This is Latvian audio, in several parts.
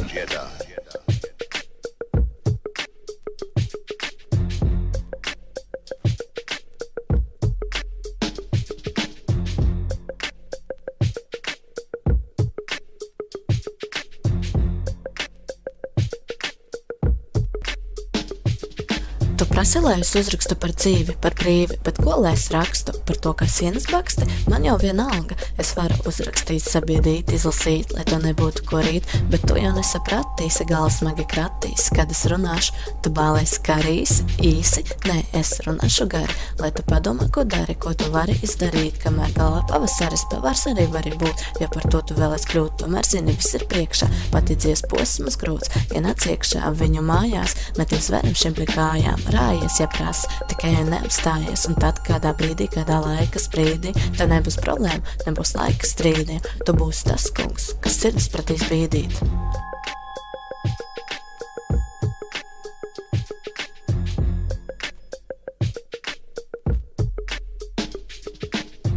Jedi. Tu prasi, lai es uzrakstu par dzīvi, par brīvi, bet ko lai es rakstu? Par to, kā sienas baksti? Man jau vienalga. Es varu uzrakstīt, sabiedīt, izlasīt, lai to nebūtu ko rīt, bet tu jau nesapratīsi, galvas smagi kratīs. Kad es runāšu, tu bālēsi karīsi, īsi, nē, es runāšu gari, lai tu padomā, ko dari, ko tu vari izdarīt, kamēr galvā pavasaris, pavārs arī vari būt, ja par to tu vēlies kļūt, tomēr zini, viss ir priekšā, pati dzies posmas grūts, ienāc iekšā viņu mājās, meties vēram šim pie kājām. Rājies, ja prasa, tikai neapstājies, un tad kādā brīdī, kādā laika sprīdī, tev nebūs problēma, nebūs laika strīdiem, tu būsi tas kungs, kas sirds pratīs bīdīt.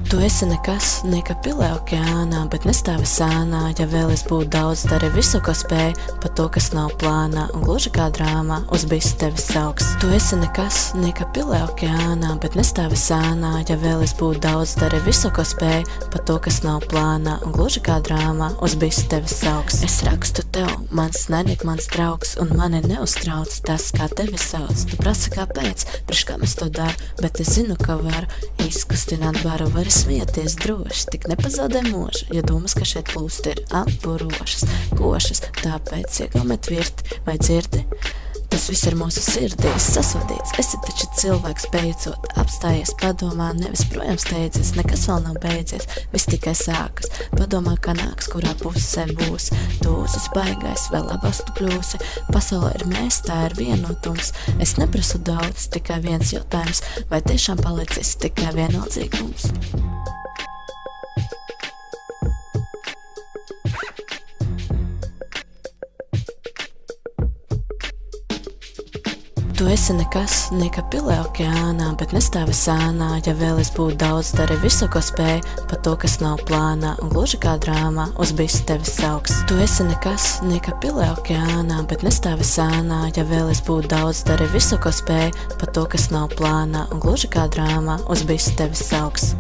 Tu esi nekas, neka pilē okeānā, bet nestāvi sānā, ja vēl es būtu daudz, dari visu, ko spēj, pat to, kas nav plānā, un gluži kā drāmā, uz bisu tevi sauks. Tu esi nekas, neka pilē okeānā, bet nestāvi sānā, ja vēl es būtu daudz, dari visu, ko spēj, pat to, kas nav plānā, un gluži kā drāmā, uz bisu tevi sauks. Es rakstu tev, mans nenik, mans draugs, un mani neuztrauc tas, kā tevi sauc. Tu prasi, kāpēc, priekš kam es to daru, bet es zinu, ka varu izkustināt baru, vari smieties droši, tik nepazaudē mūžu, ja domas, ka šeit plūst ir apburošas, košas, tāpēc iegamet virti, vai dzirdi? Tas viss ir mūsu sirdīs sasvadīts, esi taču cilvēks beidzot, apstājies, padomā, nevis projām steidzies, nekas vēl nav beidzies, viss tikai sākas, padomā, kā nāks, kurā pusē būs, tu uzas baigais, vēl labās tu kļūsi, pasaulē ir mēs, tā ir vienotums, es neprasu daudz, tikai viens jautājums, vai tiešām palicis tikai vienaldzīgums? Tu esi nekas, neka pilē okeānā, bet nestāvi sānā, ja vēl es būtu daudz, dari visu, ko spēj, pat to, kas nav plānā, un gluži kā drāmā, uz bisu tevi sauks. Tu esi nekas, neka pilē okeānā, bet nestāvi sānā, ja vēl es būtu daudz, dari visu, ko spēj, pat to, kas nav plānā, un gluži kā drāmā, uz bisu tevi sauks.